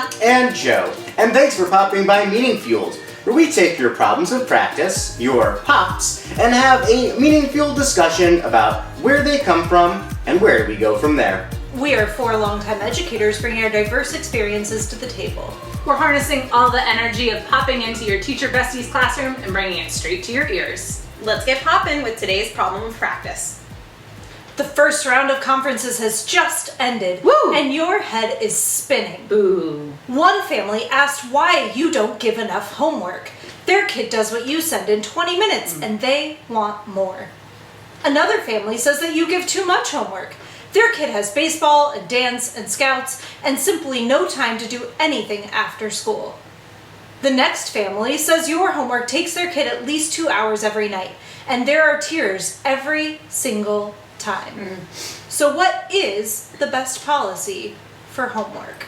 Matt and Joe, and thanks for popping by MeaningFueled, where we take your problems of practice, your POPs, and have a meaning-fueled discussion about where they come from and where do we go from there. We are four longtime educators bringing our diverse experiences to the table. We're harnessing all the energy of popping into your teacher bestie's classroom and bringing it straight to your ears. Let's get poppin' with today's problem of practice. The first round of conferences has just ended. Woo! And your head is spinning. Boo. One family asked why you don't give enough homework. Their kid does what you send in 20 minutes and they want more. Another family says that you give too much homework. Their kid has baseball and dance and scouts and simply no time to do anything after school. The next family says your homework takes their kid at least 2 hours every night, and there are tears every single time. So what is the best policy for homework?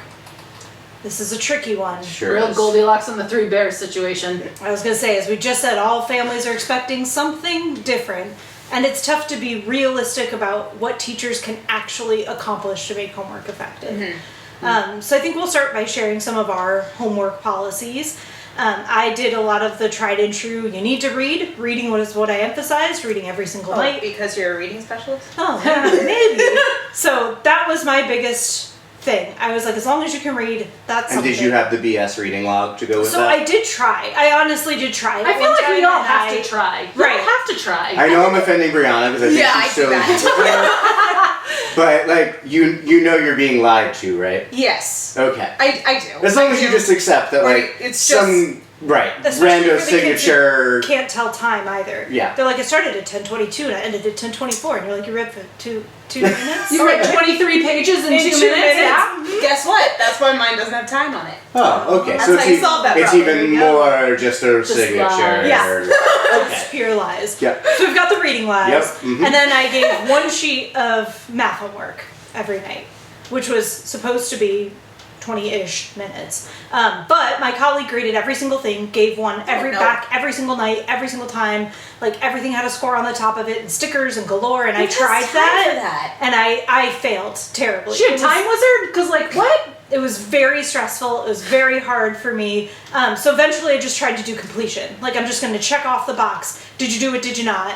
This is a tricky one. Sure Real is. Goldilocks and the Three Bears situation. I was going to say, as we just said, all families are expecting something different, and it's tough to be realistic about what teachers can actually accomplish to make homework effective. So I think we'll start by sharing some of our homework policies. I did a lot of the tried and true, you need to read. Reading was what I emphasized, reading every single night. Because you're a reading specialist? Oh, maybe. So that was my biggest thing. I was like, as long as you can read, that's And something. did you have the BS reading log to go with So that? I did try. I honestly did try. I feel like we all have to try. We Right. all have to try. I know I'm offending Brianna because I think Yeah, she's I do so that. But like you know you're being lied to, right? Yes. Okay. I do. As long as I you do. just accept that, Right, like, it's some Especially random for the kids who signature. can't tell time either. Yeah. They're like, it started at 10:22 and I ended at 10:24, and you're like, you read for two minutes. You read 23 pages in 2 minutes? Yeah. Guess what? That's why mine doesn't have time on it. Oh, okay. That's So how it's, you solve that it's problem. even There you go. more just a signature. lies. Yeah. Okay. It's pure lies. Yeah. So we've got the reading lies. Yep, mhm. And then I gave one sheet of math homework every night, which was supposed to be 20-ish minutes. But my colleague graded every single thing, gave one back every single night, every single time. Like, everything had a score on the top of it, and stickers and galore, and I tried that. And I failed terribly. She a time wizard? Because, like, what? It was very stressful. It was very hard for me. So eventually I just tried to do completion. Like, I'm just going to check off the box. Did you do it? Did you not?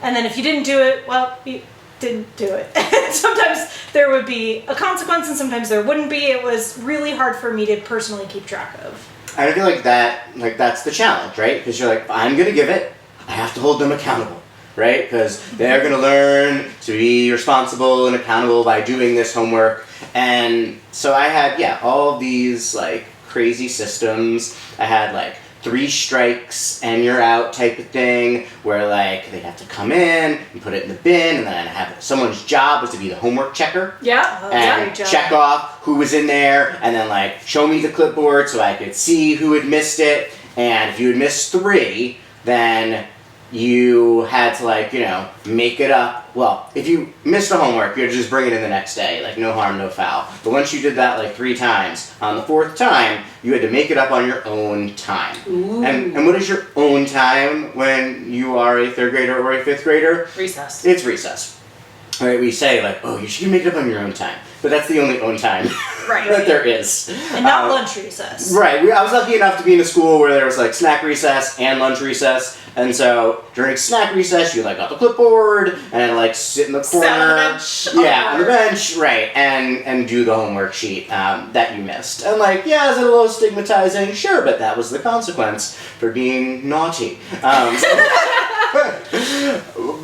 And then if you didn't do it, well, you didn't do it. Sometimes there would be a consequence and sometimes there wouldn't be. It was really hard for me to personally keep track of. I feel like that's the challenge, right? Because you're like, if I'm gonna give it, I have to hold them accountable, right? Because they're gonna learn to be responsible and accountable by doing this homework. And so I had, all of these like crazy systems. I had like 3 strikes and you're out type of thing, where like they have to come in and put it in the bin, and then someone's job was to be the homework checker. Yeah. And check off who was in there, and then like show me the clipboard so I could see who had missed it. And if you had missed 3, then you had to like, make it up. Well, if you missed the homework, you had to just bring it in the next day, like no harm, no foul. But once you did that like 3 times, on the 4th time, you had to make it up on your own time. Ooh. And what is your own time when you are a 3rd grader or a 5th grader? Recess. It's recess. All right, we say like, oh, you should make it up on your own time. But that's the only own time that there is. And not lunch recess. Right. I was lucky enough to be in a school where there was like snack recess and lunch recess. And so during snack recess, you like got the clipboard and like sit in the corner. Sit on the bench. On the bench, right, and do the homework sheet that you missed. And like, is it a little stigmatizing? Sure, but that was the consequence for being naughty.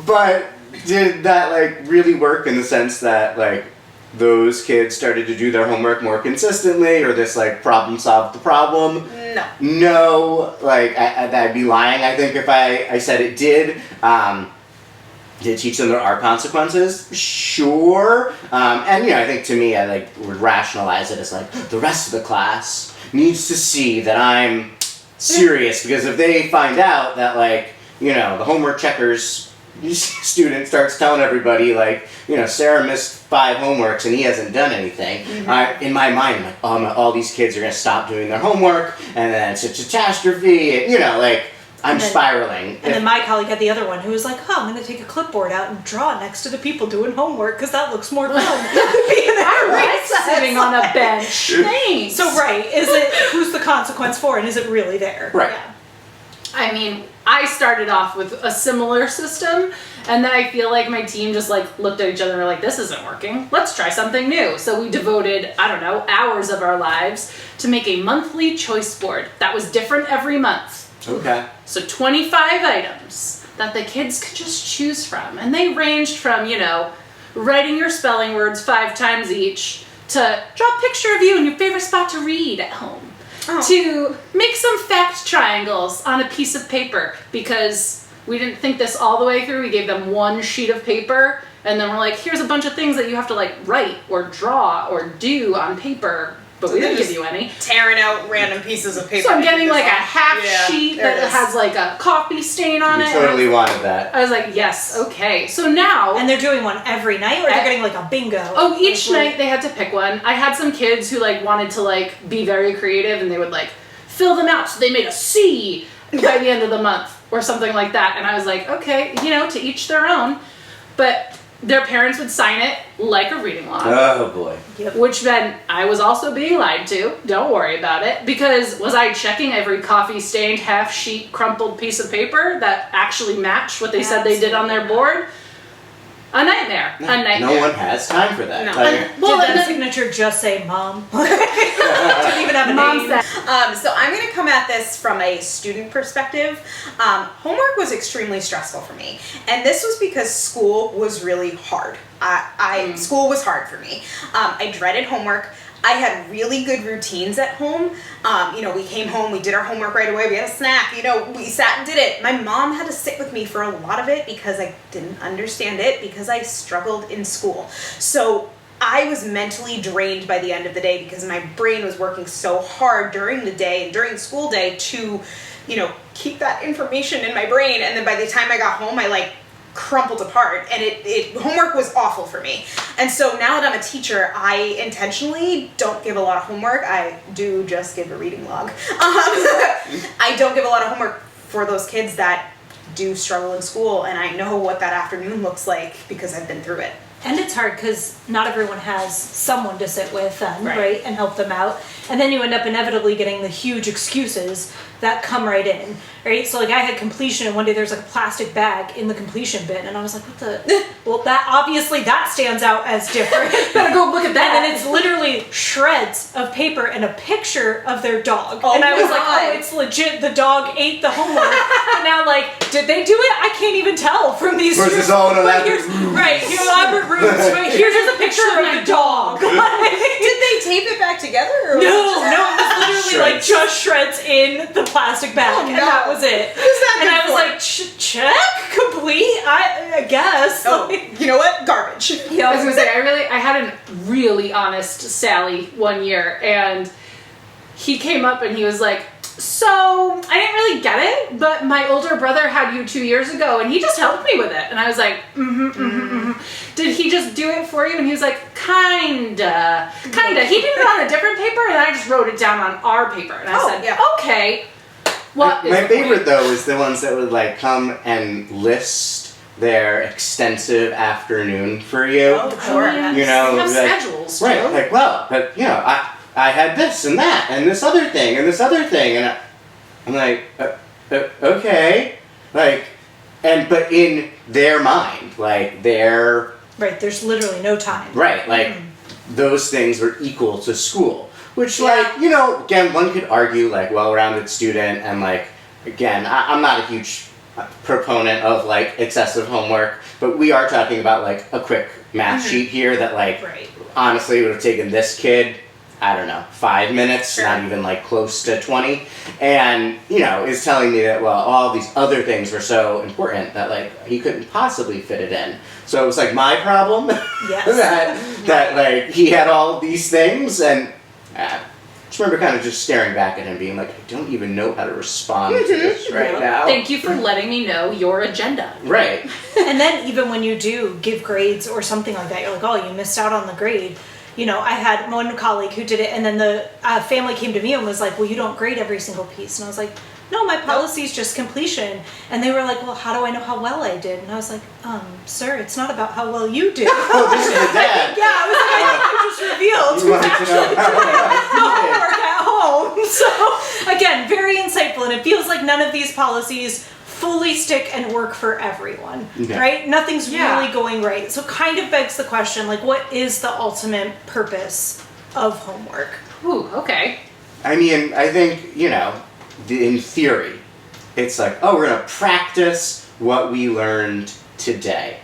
But did that like really work in the sense that like those kids started to do their homework more consistently, or this like problem solved the problem? No, like I'd be lying, I think, if I said it did. Did it teach them there are consequences? Sure. And I think to me, I like would rationalize it as like the rest of the class needs to see that I'm serious, because if they find out that like, the homework checkers student starts telling everybody like, Sarah missed 5 homeworks and he hasn't done anything. In my mind, I'm like, all these kids are going to stop doing their homework, and then it's a catastrophe. And, I'm spiraling. And then my colleague had the other one who was like, oh, I'm going to take a clipboard out and draw next to the people doing homework because that looks more fun. I like sitting on a bench. Thanks. So, right, who's the consequence for, and is it really there? Right. Yeah. I mean, I started off with a similar system, and then I feel like my team just like looked at each other and were like, this isn't working. Let's try something new. So we devoted, I don't know, hours of our lives to make a monthly choice board that was different every month. Okay. So 25 items that the kids could just choose from. And they ranged from, writing your spelling words 5 times each, to draw a picture of you and your favorite spot to read at home. Oh. To make some fact triangles on a piece of paper, because we didn't think this all the way through. We gave them one sheet of paper, and then we're like, here's a bunch of things that you have to like write or draw or do on paper, but we didn't give you any. Tearing out random pieces of paper. So I'm getting like a half sheet that has like a coffee stain on it. You totally wanted that. I was like, yes, okay. So now... And they're doing one every night, or they're getting like a bingo? Oh, each night they had to pick one. I had some kids who like wanted to like be very creative, and they would like fill them out, so they made a C by the end of the month or something like that. And I was like, okay, to each their own. But their parents would sign it like a reading log. Oh boy. Yep. Which then I was also being lied to. Don't worry about it. Because was I checking every coffee stained half sheet crumpled piece of paper that actually matched what they said they did on their board? A nightmare. A nightmare. No one has time for that. No. Like, Well, did that signature just say mom? Didn't even have a Mom name. said, So I'm going to come at this from a student perspective. Homework was extremely stressful for me, and this was because school was really hard. School was hard for me. I dreaded homework. I had really good routines at home. We came home, we did our homework right away, we had a snack, we sat and did it. My mom had to sit with me for a lot of it because I didn't understand it, because I struggled in school. So I was mentally drained by the end of the day because my brain was working so hard during the day and during school day to, keep that information in my brain. And then by the time I got home, I crumpled apart, and homework was awful for me. And so now that I'm a teacher, I intentionally don't give a lot of homework. I do just give a reading log. I don't give a lot of homework for those kids that do struggle in school, and I know what that afternoon looks like because I've been through it. And it's hard because not everyone has someone to sit with then, Right. and help them out. And then you end up inevitably getting the huge excuses that come right in, right? So I had completion, and one day there's a plastic bag in the completion bin, and I was like, what the? Well, that stands out as different. better go look at that. And then it's literally shreds of paper and a picture of their dog. Oh and I was like, my. oh, it's legit. The dog ate the homework. And now, did they do it? I can't even tell from these. Versus all in elaborate rooms. Right, elaborate rooms. Right, here's just a picture of the dog. Did they tape it back together? Or No, was it just- it was literally Shreds. just shreds in the plastic bag, Oh, and no. that was it. Who's that And good I was for? like, check, complete. I guess. Oh, you know what? Garbage. Yeah, I was gonna say, I had a really honest Sally one year, and he came up and he was like, so, I didn't really get it, but my older brother had you 2 years ago, and he just helped me with it. And I was like, Did he just do it for you? And he was like, kinda. He did it on a different paper, and I just wrote it down on our paper. And I said, yeah. okay. What is My the favorite point? though is the ones that would come and list their extensive afternoon for you. Oh, sure. yes. You know, We have like- schedules, Right, Joe. but I had this and that and this other thing and this other thing, and I'm like, okay, but in their mind, they're right, there's literally no time. right, those things are equal to school, which Yeah. again, one could argue well-rounded student, and again, I'm not a huge proponent of excessive homework, but we are talking about a quick math sheet here that Right. honestly would have taken this kid, I don't know, 5 minutes, Sure. not even close to 20, and is telling me that all these other things were so important that he couldn't possibly fit it in. So it was my problem Yes. that he had all these things, and I just remember kind of just staring back at him being I don't even know how to respond to this right Yeah. now. Thank you for letting me know your agenda. Right. And then even when you do give grades or something like that, you're like, oh, you missed out on the grade. I had one colleague who did it, and then the family came to me and was like, well, you don't grade every single piece. And I was like, no, my policy is just completion. And they were like, well, how do I know how well I did? And I was like, sir, it's not about how well you did. Oh, this is the dad. Yeah, I was like, I think you just revealed You who's wanted to actually know doing how well you did. homework at home. So, again, very insightful. And it feels like none of these policies fully stick and work for everyone, Okay. right? Nothing's Yeah. really going right. So kind of begs the question, like, what is the ultimate purpose of homework? Ooh, okay. I mean, I think, in theory, it's like, oh, we're going to practice what we learned today.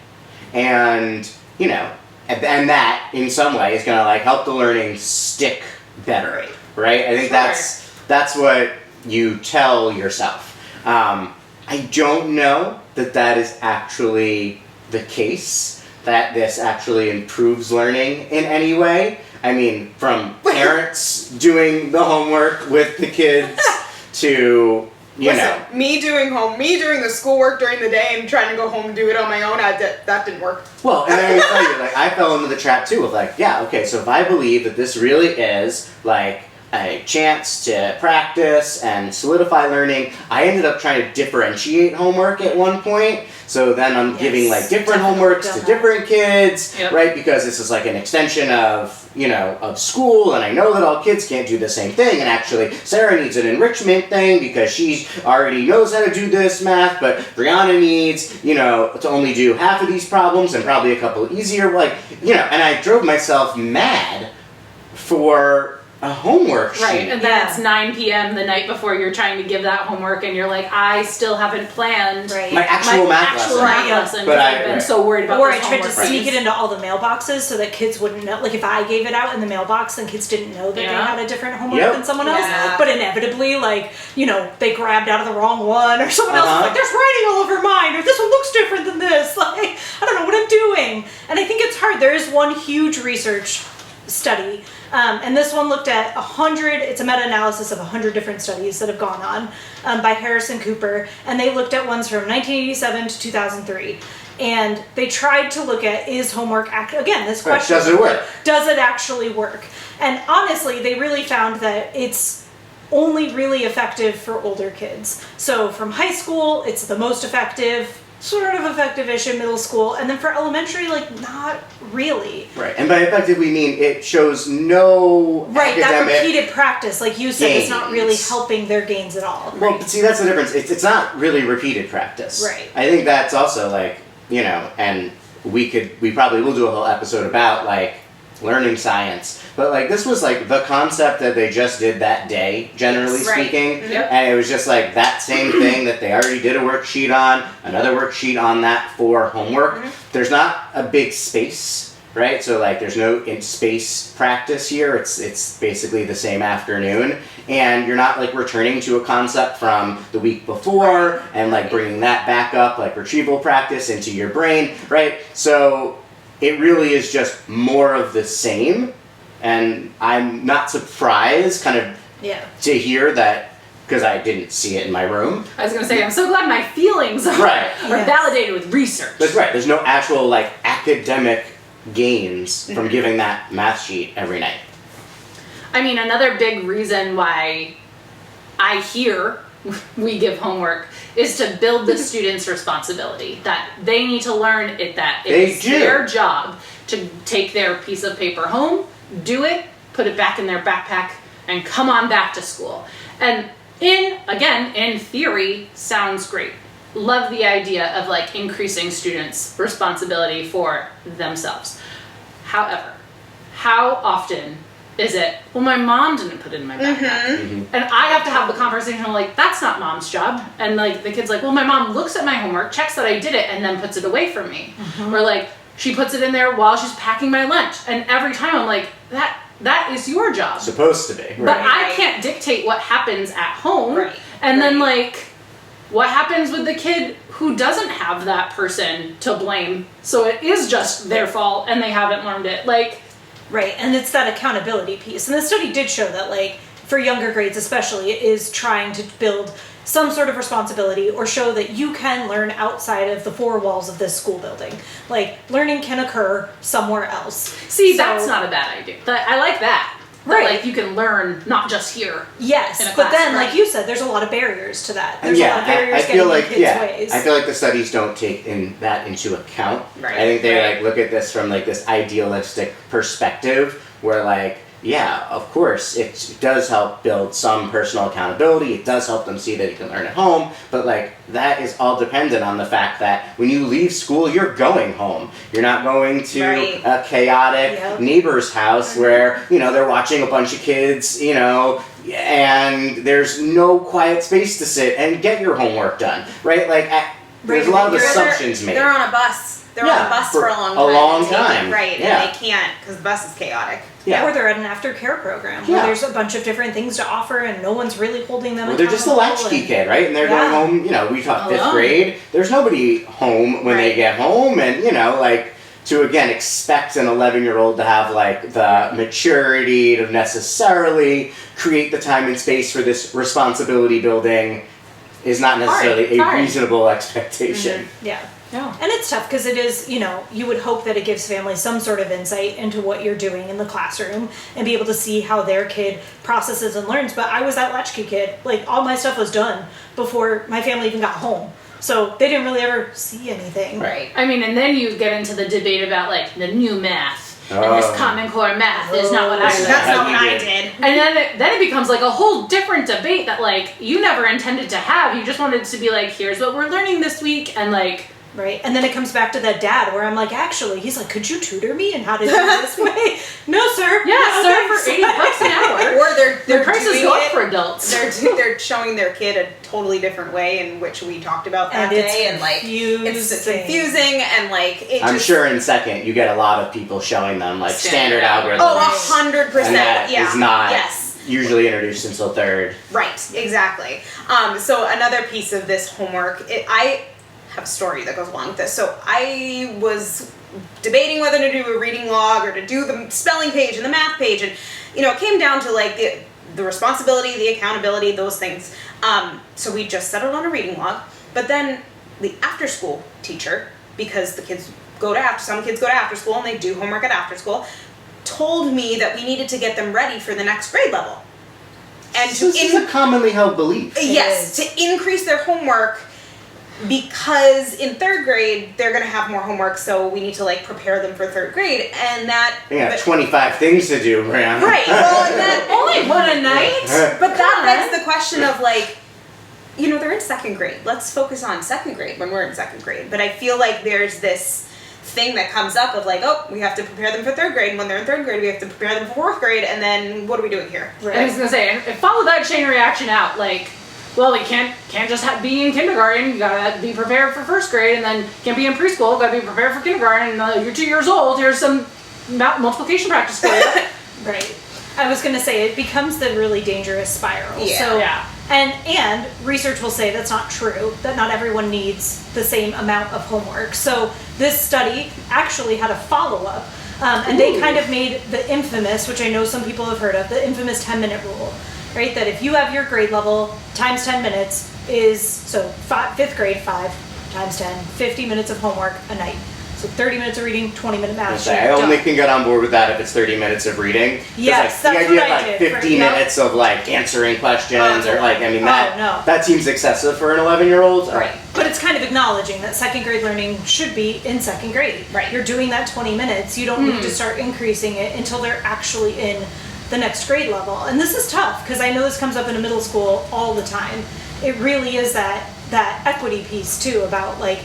And, and that, in some way, is going to, like, help the learning stick better, right? I think Sure. that's what you tell yourself. I don't know that is actually the case, that this actually improves learning in any way. I mean, from parents doing the homework with the kids to, Listen, me doing the schoolwork during the day and trying to go home and do it on my own, that didn't work. Well, and I tell you, like, I fell into the trap too of like, yeah, okay, so if I believe that this really is like a chance to practice and solidify learning, I ended up trying to differentiate homework at one point. So then I'm giving like different homeworks to different kids, right? Because this is like an extension of, of school, and I know that all kids can't do the same thing, and actually Sarah needs an enrichment thing because she already knows how to do this math, but Brianna needs, to only do half of these problems and probably a couple easier, and I drove myself mad for a homework sheet. Right, and then it's 9 p.m. the night before you're trying to give that homework, and you're like, I still haven't planned my actual math lesson. But I've been so worried about Or this I tried to homework sneak piece. it into all the mailboxes so that kids wouldn't know. Like, if I gave it out in the mailbox, then kids didn't know that they had a different homework than someone else. Yeah. But inevitably, they grabbed out of the wrong one, or someone else was like, there's writing all over mine, or this one looks different than this. Like, I don't know what I'm doing. And I think it's hard. There is one huge research study, and this one looked at 100, it's a meta-analysis of 100 different studies that have gone on by Harris and Cooper, and they looked at ones from 1987 to 2003. And they tried to look at, is homework, again, this question. Does it work? Does it actually work? And honestly, they really found that it's only really effective for older kids. So from high school, it's the most effective, sort of effective-ish in middle school, and then for elementary, not really. Right, and by effective we mean it shows no that academic repeated practice, like you said, is not really gains. helping their gains at all. Well, but see, that's the difference. It's not really repeated practice. Right. I think that's also and we probably will do a whole episode about learning science, but this was the concept that they just did that day, generally speaking, and it was just that same thing that they already did a worksheet on, another worksheet on that for homework. There's not a big space, right? So there's no in-space practice here. It's basically the same afternoon, and you're not returning to a concept from the week before and bringing that back up, retrieval practice into your brain, right? So it really is just more of the same, and I'm not surprised to hear that, because I didn't see it in my room. I was going to say, I'm so glad my feelings are validated with research. That's right. There's no actual academic gains from giving that math sheet every night. I mean, another big reason why I hear we give homework is to build the students' responsibility, that they need to learn it, that it's their job to take their piece of paper home, do it, put it back in their backpack, and come on back to school. And in theory, sounds great. Love the idea of increasing students' responsibility for themselves. However, how often is it, well, my mom didn't put it in my backpack. And I have to have the conversation that's not mom's job. And the kid's well, my mom looks at my homework, checks that I did it, and then puts it away from me. Or she puts it in there while she's packing my lunch. And every time I'm that is your job. Supposed to be. Right. But I can't dictate what happens at home. Right. And then what happens with the kid who doesn't have that person to blame? So it is just their fault and they haven't learned it. Right, and it's that accountability piece. And the study did show that, for younger grades especially, it is trying to build some sort of responsibility or show that you can learn outside of the four walls of this school building. Learning can occur somewhere else. See, that's not a bad idea. I like that. That, Right. like, you can learn not just here. Yes, In a but class, then, right. like you said, there's a lot of barriers to that. There's And a lot of barriers I getting feel in like kids' ways. I feel like the studies don't take that into account. Right. I think they Right. like look at this from like this idealistic perspective where like yeah, of course it does help build some personal accountability. It does help them see that you can learn at home, but like that is all dependent on the fact that when you leave school, you're going home. You're not going to Right. a chaotic Yep. neighbor's house where they're watching a bunch of kids, and there's no quiet space to sit and get your homework done, right? Like, there's a lot of Right, assumptions made. They're on a bus. They're Yeah, on a bus for for a long a time. long and take it time. Right, Yeah. and they can't because the bus is chaotic. Yeah. Or they're at an aftercare program where Yeah. there's a bunch of different things to offer and no one's really holding them Well, they're just a accountable latchkey and- kid, right? And they're Yeah. going home, we taught 5th Alone. grade. There's nobody home when they Right. get home. And, to again expect an 11-year-old to have like the maturity to necessarily create the time and space for this responsibility building is not necessarily a Hard. reasonable expectation. Yeah. Yeah. And it's tough because it is, you would hope that it gives families some sort of insight into what you're doing in the classroom and be able to see how their kid processes and learns. But I was that latchkey kid. Like, all my stuff was done before my family even got home. So they didn't really ever see anything. Right. I mean, and then you get into the debate about, like, the new math. And Oh. this Common Core math is not what I This is learned. That's not you what I did. did. And then it becomes like a whole different debate that like you never intended to have. You just wanted to be like, here's what we're learning this week, and like Right. And then it comes back to that dad where I'm like, actually, he's like, could you tutor me in how to do it this way? No, sir. yeah, No, sir, thanks. for $80 an hour. Or they're The prices doing go up it- for adults. They're showing their kid a totally different way in which we talked about that And it's day, and like it's confusing. confusing and like it I'm just. sure in second you get a lot of people showing them like standard Standard algorithms. Oh, 100%. And that Yeah. is not Yes. usually introduced until third. Right. Exactly. So another piece of this homework, I have a story that goes along with this. So I was debating whether to do a reading log or to do the spelling page and the math page, and it came down to like the responsibility, the accountability, those things. So we just settled on a reading log, but then the after school teacher, because the kids some kids go to after school and they do homework at after school, told me that we needed to get them ready for the next grade level. And So this is a commonly held belief. yes, is. to increase their homework, because in third grade they're going to have more homework, so we need to like prepare them for third grade, and that They have 25 things to do, Brianna. right. Well, and that Only one a night. but that Come begs on. the question of like, they're in second grade. Let's focus on second grade when we're in second grade. But I feel like there's this thing that comes up of like, oh, we have to prepare them for third grade. And when they're in third grade, we have to prepare them for fourth grade. And then what are we doing here? I was gonna say, and follow that chain reaction out. Like, well, you can't just be in kindergarten. You gotta be prepared for first grade, and then can't be in preschool. Gotta be prepared for kindergarten. And you're 2 years old. Here's some multiplication practice for you. Right. I was going to say it becomes the really dangerous spiral. Yeah. So, Yeah. And research will say that's not true, that not everyone needs the same amount of homework. So this study actually had a follow-up, and they kind of made the infamous, which I know some people have heard of, the infamous 10-minute rule, right? That if you have your grade level times 10 minutes is, so 5th grade, 5 times 10, 50 minutes of homework a night. So 30 minutes of reading, 20-minute math. I only can get on board with that if it's 30 minutes of reading. 'Cause, Yes, like, that's the idea what of I like did, 50 right, minutes of like answering questions or like, I mean, no. that seems excessive for an 11-year-old. Right. But it's kind of acknowledging that second grade learning should be in second grade. Right. You're doing that 20 minutes. You don't need to start increasing it until they're actually in the next grade level. And this is tough because I know this comes up in a middle school all the time. It really is that equity piece too about like,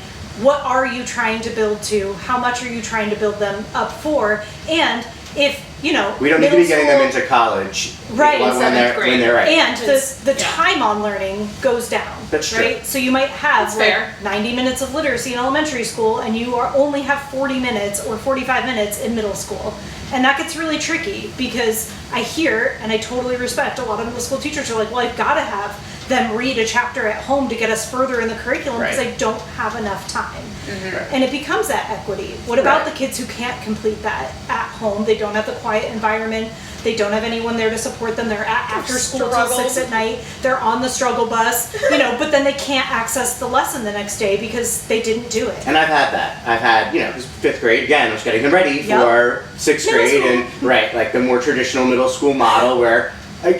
what are you trying to build to? How much are you trying to build them up for? And if, We don't need to middle be getting them school- into college Right. when they're right. And the Yeah. time on learning goes down. That's true. right? So you might have That's like fair. 90 minutes of literacy in elementary school, and you only have 40 minutes or 45 minutes in middle school. And that gets really tricky because I hear, and I totally respect, a lot of middle school teachers are like, well, I've got to have them read a chapter at home to get us further in the curriculum because Right. I don't have enough time. Right. And it becomes that equity. What about Right. the kids who can't complete that at home? They don't have the quiet environment. They don't have anyone there to support them. They're after school till Struggle. 6 at night. They're on the struggle bus, you know, but then they can't access the lesson the next day because they didn't do it. And I've had that. I've had, you know, 'cause 5th grade, again, I was getting them ready Yep. for 6th Middle grade, school. and right, like the more traditional middle school model where, I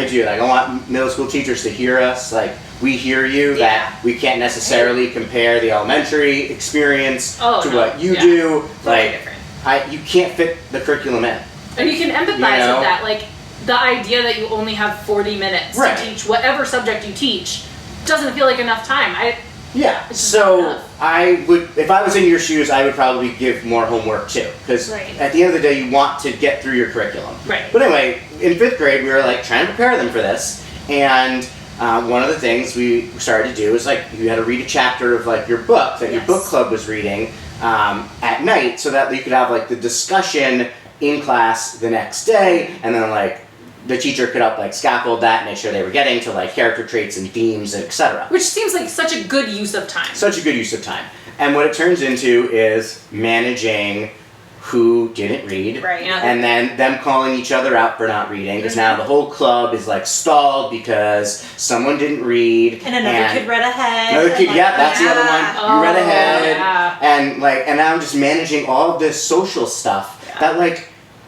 do, like, I want middle school teachers to hear us, like, we hear you, Yeah. that we can't necessarily compare the elementary experience Oh, to no. what you Yeah. do. Totally Like, different. you can't fit the curriculum in. And you can empathize You know? with that. Like, the idea that you only have 40 minutes Right. to teach whatever subject you teach doesn't feel like enough time. Yeah. It's just So not enough. I would, if I was in your shoes, I would probably give more homework too, because Right. at the end of the day, you want to get through your curriculum. Right. But anyway, in 5th grade, we were like trying to prepare them for this, and one of the things we started to do is like you had to read a chapter of like your book that your Yes. book club was reading at night, so that you could have like the discussion in class the next day, and then like the teacher could help like scaffold that, make sure they were getting to like character traits and themes, etc. Which seems like such a good use of time. Such a good use of time. And what it turns into is managing who didn't read, Right. Yeah. and then them calling each other out for not reading, because now the whole club is like stalled because someone didn't read, And another kid read ahead. another and kid, like, yeah, that's the other yeah. one. You read Oh, ahead, yeah. and now I'm just managing all of this social stuff that like.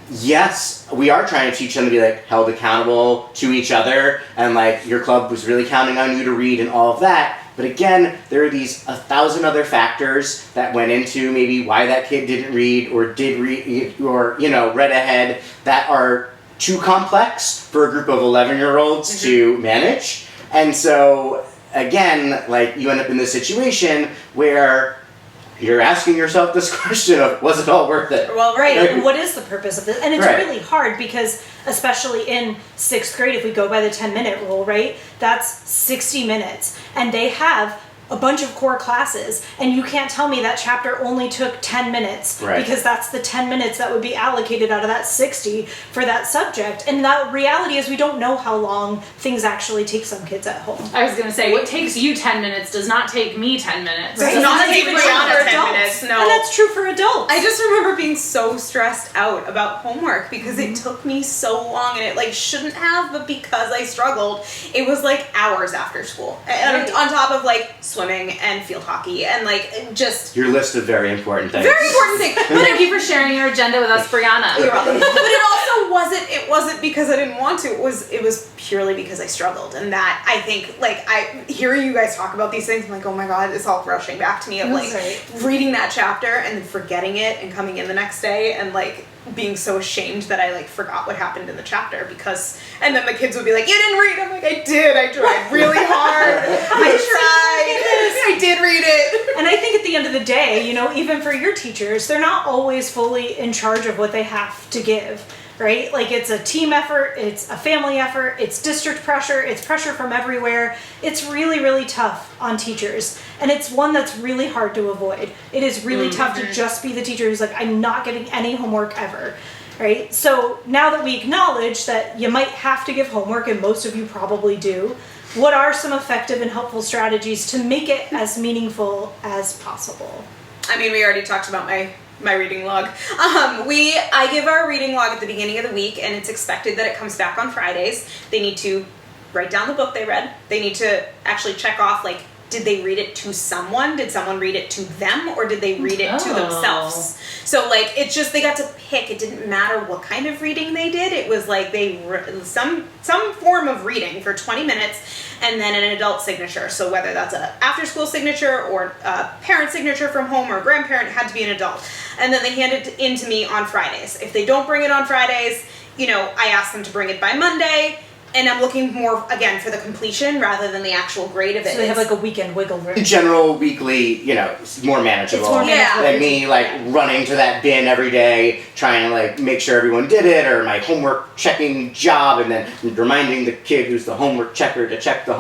Yes, we are trying to teach them to be like held accountable to each other, and like your club was really counting on you to read and all of that. But again, there are these 1,000 other factors that went into maybe why that kid didn't read or did read or read ahead that are too complex for a group of 11-year-olds to manage. And so again, like you end up in this situation where you're asking yourself this question of, was it all worth it? Well, Right, Like- and what is the purpose of this? And it's Right. really hard because, especially in 6th grade, if we go by the 10-minute rule, right, that's 60 minutes. And they have a bunch of core classes, and you can't tell me that chapter only took 10 minutes Right. because that's the 10 minutes that would be allocated out of that 60 for that subject. And the reality is we don't know how long things actually take some kids at home. I was going to say, what takes you 10 minutes does not take me 10 minutes. Right? Does not And that's take even Brianna true for 10 adults. minutes, no. And that's true for adults. I just remember being so stressed out about homework because it took me so long, and it like shouldn't have, but because I struggled, it was like hours after school. And Right. on top of like swimming and field hockey and like just Your list of very important things. very important thing. But thank you for sharing your agenda with us, Brianna. You're welcome. But it also wasn't because I didn't want to. It was purely because I struggled, and that I think like hearing you guys talk about these things, I'm like, oh my god, it's all rushing back to me of like That's right. reading that chapter and then forgetting it and coming in the next day and like being so ashamed that I like forgot what happened in the chapter because and then the kids would be like, you didn't read. I'm like, I did. I tried really hard. I did read it. And I think at the end of the day, even for your teachers, they're not always fully in charge of what they have to give, right? Like it's a team effort, it's a family effort, it's district pressure, it's pressure from everywhere. It's really, really tough on teachers. And it's one that's really hard to avoid. It is really tough to just be the teacher who's like, I'm not getting any homework ever. Right? So now that we acknowledge that you might have to give homework, and most of you probably do, what are some effective and helpful strategies to make it as meaningful as possible? I mean, we already talked about my reading log. I give our reading log at the beginning of the week, and it's expected that it comes back on Fridays. They need to write down the book they read. They need to actually check off, like, did they read it to someone? Did someone read it to them? Or did they read it to themselves? So, like, it's just, they got to pick. It didn't matter what kind of reading they did. It was like some form of reading for 20 minutes, and then an adult signature. So whether that's an after-school signature or a parent signature from home or a grandparent, it had to be an adult. And then they hand it in to me on Fridays. If they don't bring it on Fridays, I ask them to bring it by Monday. And I'm looking more, again, for the completion rather than the actual grade of it. So they have like a weekend wiggle room. In general, weekly, it's more manageable. It's more manageable. Than me, like, running to that bin every day, trying to, like, make sure everyone did it, or my homework checking job, and then reminding the kid who's the homework checker to check the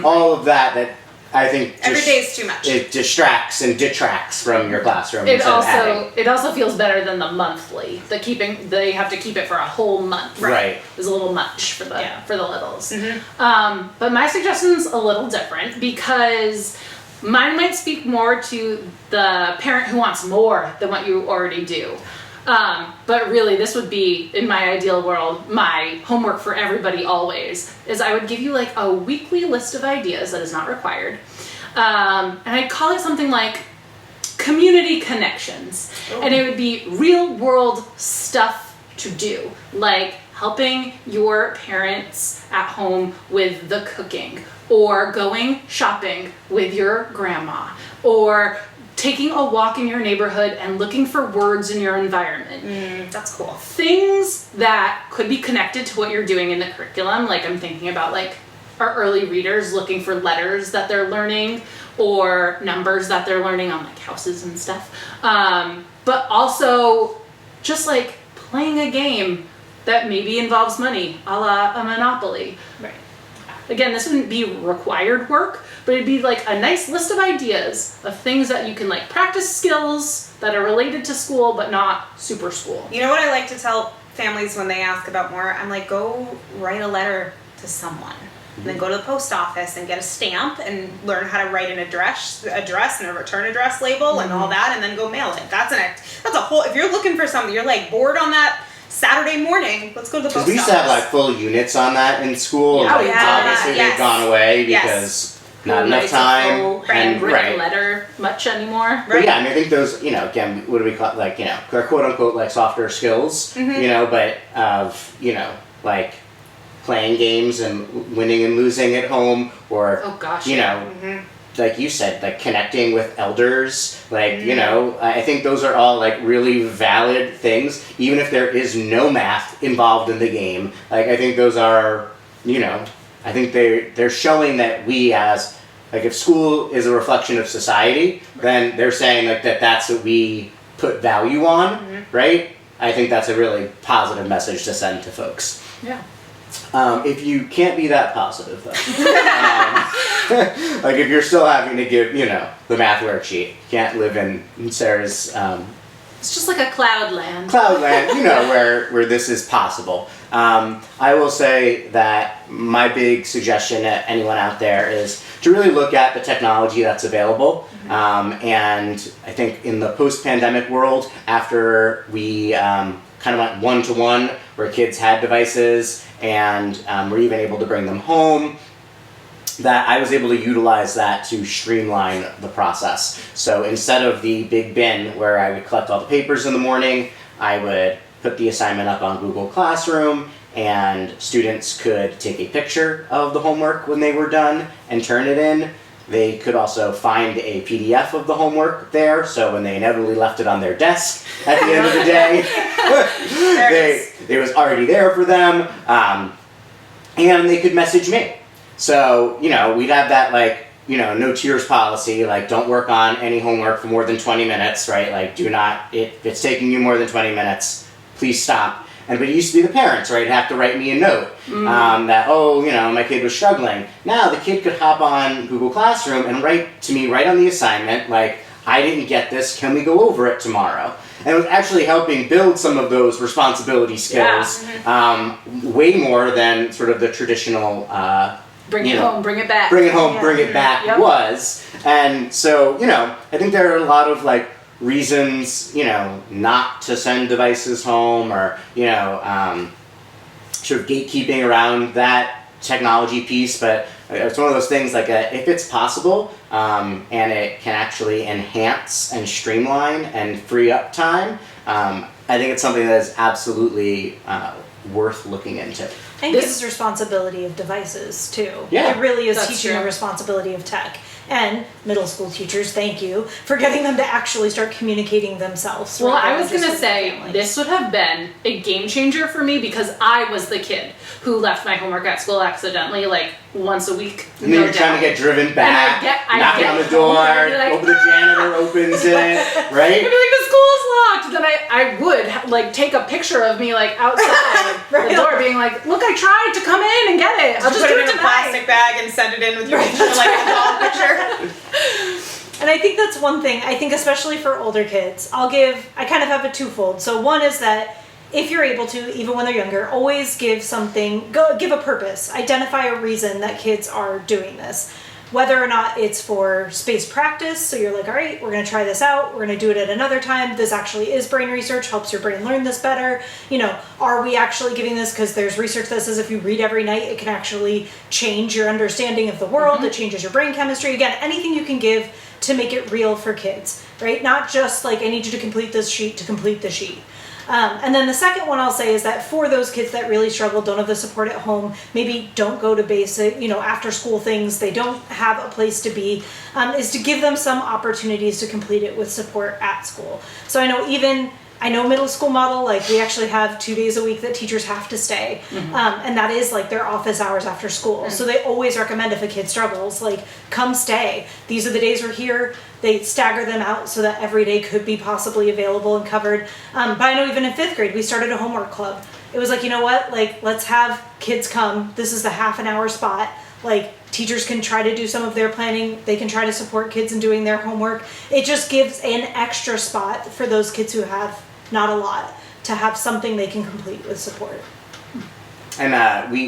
all of that I think Every day is too much. It distracts and detracts from your classroom. It instead of adding. also feels better than the monthly. They have to keep it for a whole month. Right. Is a little much for the littles. But my suggestion's a little different because mine might speak more to the parent who wants more than what you already do. But really, this would be, in my ideal world, my homework for everybody always, is I would give you like a weekly list of ideas that is not required. And I'd call it something like community connections. Oh. And it would be real world stuff to do, like helping your parents at home with the cooking, or going shopping with your grandma, or taking a walk in your neighborhood and looking for words in your environment. That's cool. Things that could be connected to what you're doing in the curriculum. Like I'm thinking about like our early readers looking for letters that they're learning or numbers that they're learning on like houses and stuff. But also just like playing a game that maybe involves money, a la a Monopoly. Right. Again, this wouldn't be required work, but it'd be like a nice list of ideas of things that you can like practice skills that are related to school but not super school. You know what I like to tell families when they ask about more? I'm like, go write a letter to someone. And then go to the post office and get a stamp and learn how to write an address and a return address label and all that, and then go mail it. That's a whole, if you're looking for something, you're like bored on that Saturday morning, let's go to the post office. We used to have like full units on that in school. Yeah. And, like, obviously they've gone away because not enough time. Handwritten letter much anymore. Right. But yeah, I mean, I think those, you know, again, what do we call, like, you know, they're quote unquote like softer skills, you know, but of, you know, like playing games and winning and losing at home, or, you know, like you said, like connecting with elders, like, you know, I think those are all like really valid things, even if there is no math involved in the game. Like, I think those are, you know, I think they're showing that we as, like, if school is a reflection of society, then they're saying like that's what we put value on, right? I think that's a really positive message to send to folks. Yeah. If you can't be that positive, though, like if you're still having to give, you know, the math worksheet, can't live in Sarah's it's just like a cloud land, you know, where this is possible. I will say that my big suggestion to anyone out there is to really look at the technology that's available. And I think in the post-pandemic world, after we kind of went one-to-one, where kids had devices and were even able to bring them home, that I was able to utilize that to streamline the process. So instead of the big bin where I would collect all the papers in the morning, I would put the assignment up on Google Classroom, and students could take a picture of the homework when they were done and turn it in. They could also find a PDF of the homework there, so when they inevitably left it on their desk at the end of the day, it was already there for them, and they could message me. So, you know, we'd have that, like, you know, no tears policy, like, don't work on any homework for more than 20 minutes, right? Like, do not, if it's taking you more than 20 minutes, please stop. But it used to be the parents, right, have to write me a note that, oh, you know, my kid was struggling. Now the kid could hop on Google Classroom and write to me right on the assignment, like, I didn't get this, can we go over it tomorrow? And it was actually helping build some of those responsibility skills way more than sort of the traditional bring it home, bring it back. Bring it home, bring it back was. And so, you know, I think there are a lot of, like, reasons, you know, not to send devices home, or, you know, sort of gatekeeping around that technology piece, but it's one of those things, like, if it's possible, and it can actually enhance and streamline and free up time, I think it's something that is absolutely worth looking into. I think this is responsibility of devices too. Yeah, it really is that's teaching true. the responsibility of tech. And middle school teachers, thank you for getting them to actually start communicating themselves. Well, I was going to say, this would have been a game changer for me, because I was the kid who left my homework at school accidentally, like, once a week. And then you're trying to get driven back, knocking on the door, like, hope the janitor opens it, right? I'd be like, the school's locked. Then I would, like, take a picture of me, like, outside the door, being like, look, I tried to come in and get it. I'll just put do it it in a plastic bag and send it in with your picture, like a doll picture. And I think that's one thing, I think especially for older kids, I kind of have a twofold. So one is that if you're able to, even when they're younger, always give a purpose, identify a reason that kids are doing this. whether or not it's for spaced practice, so you're like, all right, we're going to try this out, we're going to do it at another time, this actually is brain research, helps your brain learn this better, are we actually giving this because there's research that says if you read every night, it can actually change your understanding of the world, it changes your brain chemistry. Again, anything you can give to make it real for kids, right? Not just like, I need you to complete this sheet to complete the sheet. And then the second one I'll say is that for those kids that really struggle, don't have the support at home, maybe don't go to basic, after school things, they don't have a place to be, is to give them some opportunities to complete it with support at school. So I know middle school model, like we actually have 2 days a week that teachers have to stay. And that is like their office hours after school. So they always recommend if a kid struggles, like come stay. These are the days we're here. They stagger them out so that every day could be possibly available and covered. But I know even in 5th grade, we started a homework club. It was like, you know what, like let's have kids come. This is the half an hour spot. Like teachers can try to do some of their planning. They can try to support kids in doing their homework. It just gives an extra spot for those kids who have not a lot to have something they can complete with support. And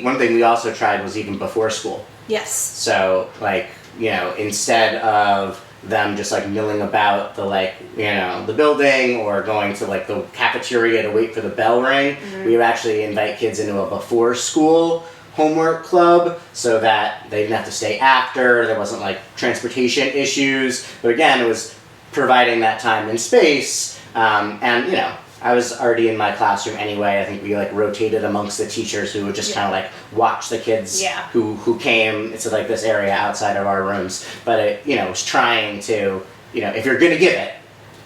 one thing we also tried was even before school. Yes. So like, instead of them just like milling about the building or going to like the cafeteria to wait for the bell ring, we would actually invite kids into a before school homework club so that they didn't have to stay after, there wasn't like transportation issues, but again, it was providing that time and space, and I was already in my classroom anyway. I think we like rotated amongst the teachers who would just kind of like watch the kids who came to like this area outside of our rooms. But it was trying to, if you're gonna give it,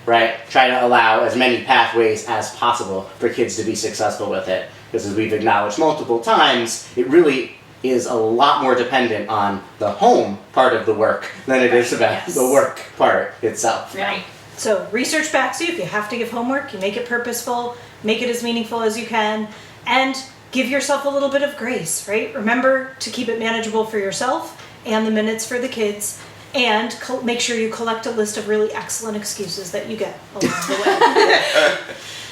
right, try to allow as many pathways as possible for kids to be successful with it. Because as we've acknowledged multiple times, it really is a lot more dependent on the home part of the work than it is about the work part itself. Right. So research backs you. If you have to give homework, you make it purposeful, make it as meaningful as you can, and give yourself a little bit of grace, right? Remember to keep it manageable for yourself and the minutes for the kids, and make sure you collect a list of really excellent excuses that you get along the way.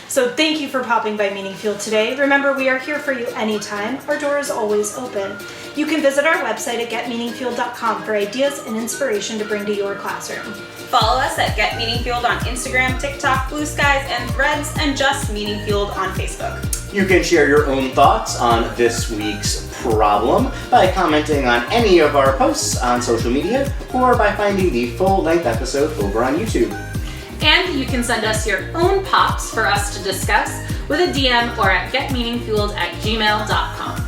So thank you for popping by MeaningFueled today. Remember, we are here for you anytime. Our door is always open. You can visit our website at getmeaningfueled.com for ideas and inspiration to bring to your classroom. Follow us at Get MeaningFueled on Instagram, TikTok, Blue Skies, and Threads, and just MeaningFueled on Facebook. You can share your own thoughts on this week's problem by commenting on any of our posts on social media or by finding the full-length episode over on YouTube. And you can send us your own pops for us to discuss with a DM or at getmeaningfueled@gmail.com.